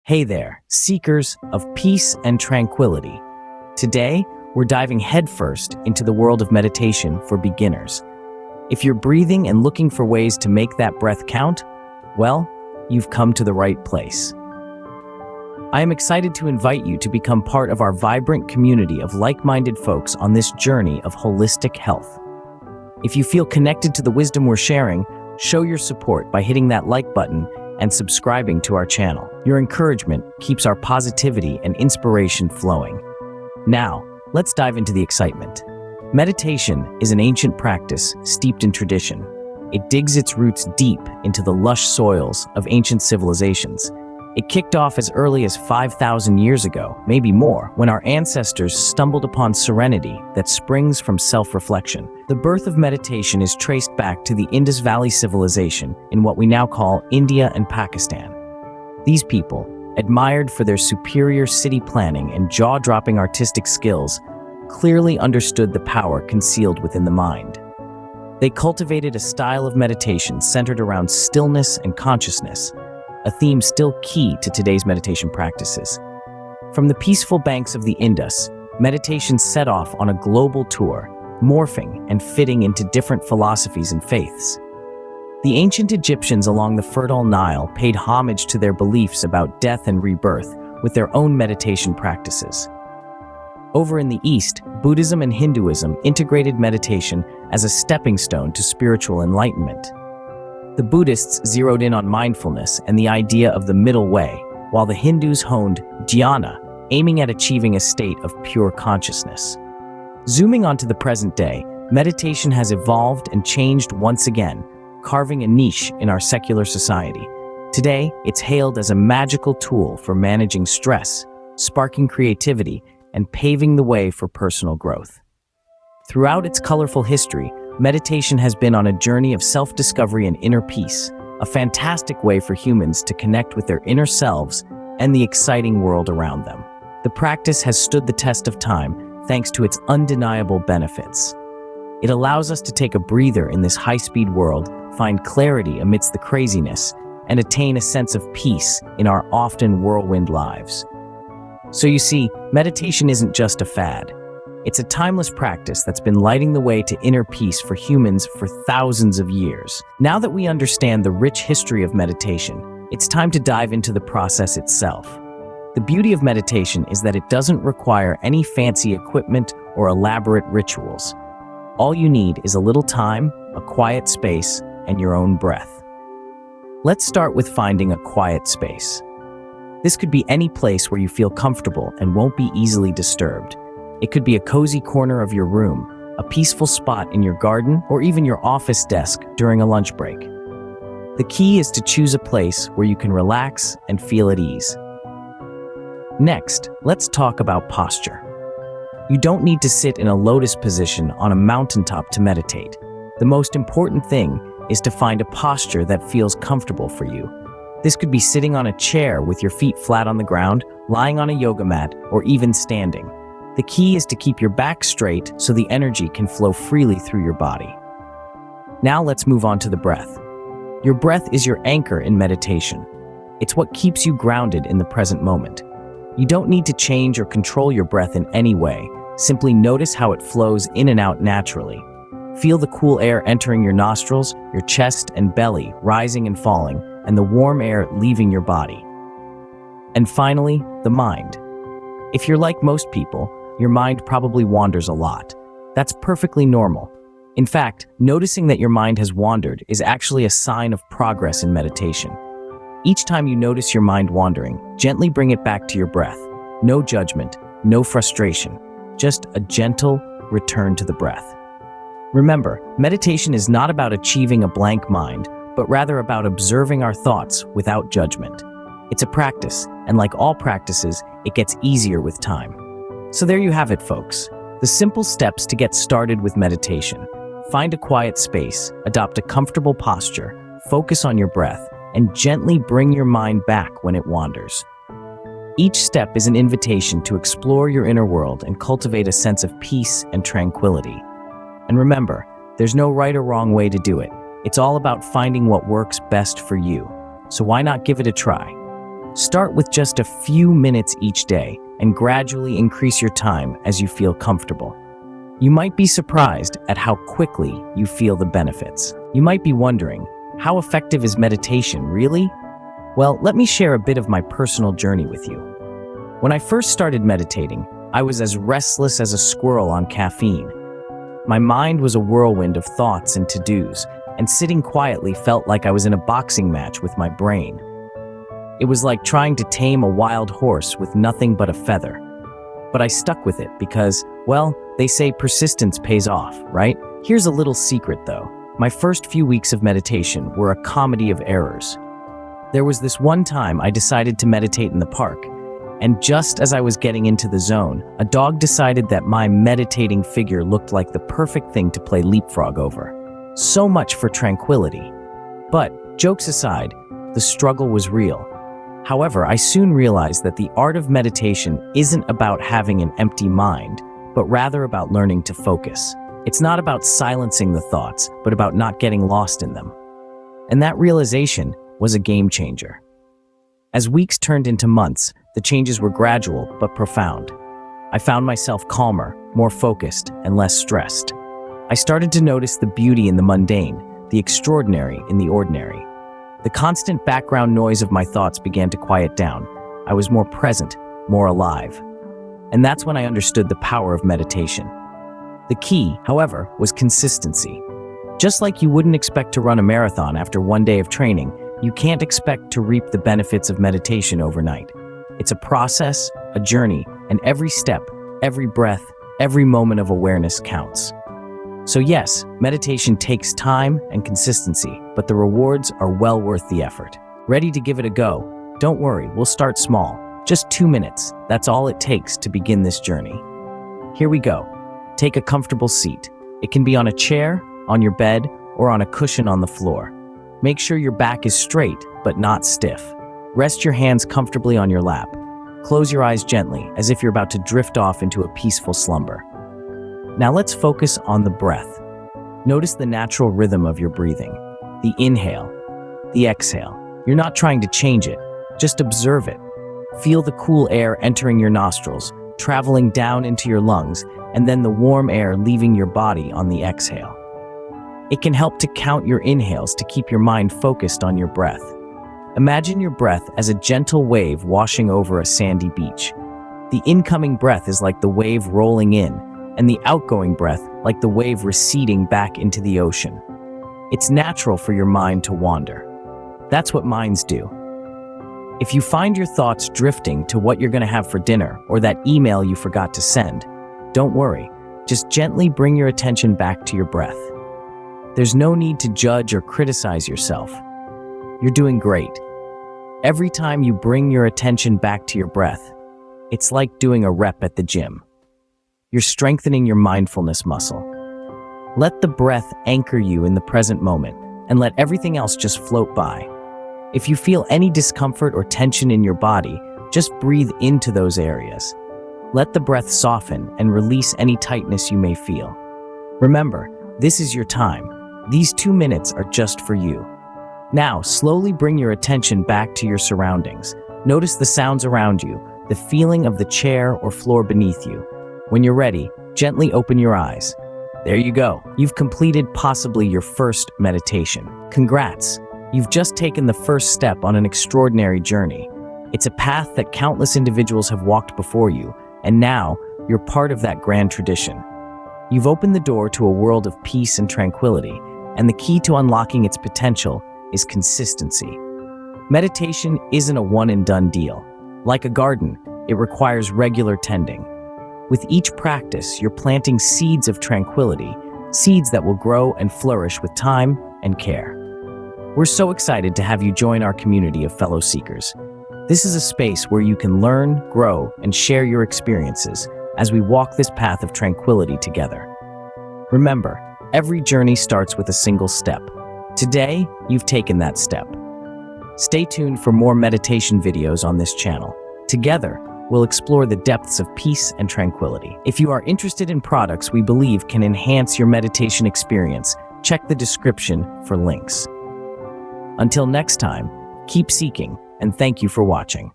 Hey there, seekers of peace and tranquility. Today, we're diving headfirst into the world of meditation for beginners. If you're breathing and looking for ways to make that breath count, well, you've come to the right place. I am excited to invite you to become part of our vibrant community of like-minded folks on this journey of holistic health. If you feel connected to the wisdom we're sharing, show your support by hitting that like button and subscribing to our channel. Your encouragement keeps our positivity and inspiration flowing. Now, let's dive into the excitement. Meditation is an ancient practice steeped in tradition. It digs its roots deep into the lush soils of ancient civilizations. It kicked off as early as 5,000 years ago, maybe more, when our ancestors stumbled upon serenity that springs from self-reflection. The birth of meditation is traced back to the Indus Valley civilization in what we now call India and Pakistan. These people, admired for their superior city planning and jaw-dropping artistic skills, clearly understood the power concealed within the mind. They cultivated a style of meditation centered around stillness and consciousness, a theme still key to today's meditation practices. From the peaceful banks of the Indus, meditation set off on a global tour, morphing and fitting into different philosophies and faiths. The ancient Egyptians along the fertile Nile paid homage to their beliefs about death and rebirth with their own meditation practices. Over in the East, Buddhism and Hinduism integrated meditation as a stepping stone to spiritual enlightenment. The Buddhists zeroed in on mindfulness and the idea of the middle way, while the Hindus honed dhyana, aiming at achieving a state of pure consciousness. Zooming onto the present day, meditation has evolved and changed once again, carving a niche in our secular society. Today, it's hailed as a magical tool for managing stress, sparking creativity, and paving the way for personal growth. Throughout its colorful history, meditation has been on a journey of self-discovery and inner peace, a fantastic way for humans to connect with their inner selves and the exciting world around them. The practice has stood the test of time thanks to its undeniable benefits. It allows us to take a breather in this high-speed world, find clarity amidst the craziness, and attain a sense of peace in our often whirlwind lives. So you see, meditation isn't just a fad. It's a timeless practice that's been lighting the way to inner peace for humans for thousands of years. Now that we understand the rich history of meditation, it's time to dive into the process itself. The beauty of meditation is that it doesn't require any fancy equipment or elaborate rituals. All you need is a little time, a quiet space, and your own breath. Let's start with finding a quiet space. This could be any place where you feel comfortable and won't be easily disturbed. It could be a cozy corner of your room, a peaceful spot in your garden, or even your office desk during a lunch break. The key is to choose a place where you can relax and feel at ease. Next, let's talk about posture. You don't need to sit in a lotus position on a mountaintop to meditate. The most important thing is to find a posture that feels comfortable for you. This could be sitting on a chair with your feet flat on the ground, lying on a yoga mat, or even standing. The key is to keep your back straight so the energy can flow freely through your body. Now let's move on to the breath. Your breath is your anchor in meditation. It's what keeps you grounded in the present moment. You don't need to change or control your breath in any way. Simply notice how it flows in and out naturally. Feel the cool air entering your nostrils, your chest and belly rising and falling, and the warm air leaving your body. And finally, the mind. If you're like most people, your mind probably wanders a lot. That's perfectly normal. In fact, noticing that your mind has wandered is actually a sign of progress in meditation. Each time you notice your mind wandering, gently bring it back to your breath. No judgment, no frustration, just a gentle return to the breath. Remember, meditation is not about achieving a blank mind, but rather about observing our thoughts without judgment. It's a practice, and like all practices, it gets easier with time. So there you have it, folks. The simple steps to get started with meditation. Find a quiet space, adopt a comfortable posture, focus on your breath, and gently bring your mind back when it wanders. Each step is an invitation to explore your inner world and cultivate a sense of peace and tranquility. And remember, there's no right or wrong way to do it. It's all about finding what works best for you. So why not give it a try? Start with just a few minutes each day and gradually increase your time as you feel comfortable. You might be surprised at how quickly you feel the benefits. You might be wondering, how effective is meditation, really? Well, let me share a bit of my personal journey with you. When I first started meditating, I was as restless as a squirrel on caffeine. My mind was a whirlwind of thoughts and to-dos, and sitting quietly felt like I was in a boxing match with my brain. It was like trying to tame a wild horse with nothing but a feather. But I stuck with it because, well, they say persistence pays off, right? Here's a little secret though. My first few weeks of meditation were a comedy of errors. There was this one time I decided to meditate in the park, and just as I was getting into the zone, a dog decided that my meditating figure looked like the perfect thing to play leapfrog over. So much for tranquility. But, jokes aside, the struggle was real. However, I soon realized that the art of meditation isn't about having an empty mind, but rather about learning to focus. It's not about silencing the thoughts, but about not getting lost in them. And that realization was a game changer. As weeks turned into months, the changes were gradual but profound. I found myself calmer, more focused, and less stressed. I started to notice the beauty in the mundane, the extraordinary in the ordinary. The constant background noise of my thoughts began to quiet down. I was more present, more alive. And that's when I understood the power of meditation. The key, however, was consistency. Just like you wouldn't expect to run a marathon after one day of training, you can't expect to reap the benefits of meditation overnight. It's a process, a journey, and every step, every breath, every moment of awareness counts. So yes, meditation takes time and consistency, but the rewards are well worth the effort. Ready to give it a go? Don't worry, we'll start small. Just 2 minutes. That's all it takes to begin this journey. Here we go. Take a comfortable seat. It can be on a chair, on your bed, or on a cushion on the floor. Make sure your back is straight, but not stiff. Rest your hands comfortably on your lap. Close your eyes gently, as if you're about to drift off into a peaceful slumber. Now let's focus on the breath. Notice the natural rhythm of your breathing. The inhale, the exhale. You're not trying to change it, just observe it. Feel the cool air entering your nostrils, traveling down into your lungs, and then the warm air leaving your body on the exhale. It can help to count your inhales to keep your mind focused on your breath. Imagine your breath as a gentle wave washing over a sandy beach. The incoming breath is like the wave rolling in, and the outgoing breath like the wave receding back into the ocean. It's natural for your mind to wander. That's what minds do. If you find your thoughts drifting to what you're going to have for dinner or that email you forgot to send, don't worry. Just gently bring your attention back to your breath. There's no need to judge or criticize yourself. You're doing great. Every time you bring your attention back to your breath, it's like doing a rep at the gym. You're strengthening your mindfulness muscle. Let the breath anchor you in the present moment and let everything else just float by. If you feel any discomfort or tension in your body, just breathe into those areas. Let the breath soften and release any tightness you may feel. Remember, this is your time. These 2 minutes are just for you. Now, slowly bring your attention back to your surroundings. Notice the sounds around you, the feeling of the chair or floor beneath you. When you're ready, gently open your eyes. There you go. You've completed possibly your first meditation. Congrats. You've just taken the first step on an extraordinary journey. It's a path that countless individuals have walked before you, and now you're part of that grand tradition. You've opened the door to a world of peace and tranquility, and the key to unlocking its potential is consistency. Meditation isn't a one-and-done deal. Like a garden, it requires regular tending. With each practice, you're planting seeds of tranquility, seeds that will grow and flourish with time and care. We're so excited to have you join our community of fellow seekers. This is a space where you can learn, grow, and share your experiences as we walk this path of tranquility together. Remember, every journey starts with a single step. Today, you've taken that step. Stay tuned for more meditation videos on this channel. Together, we'll explore the depths of peace and tranquility. If you are interested in products we believe can enhance your meditation experience, check the description for links. Until next time, keep seeking, and thank you for watching.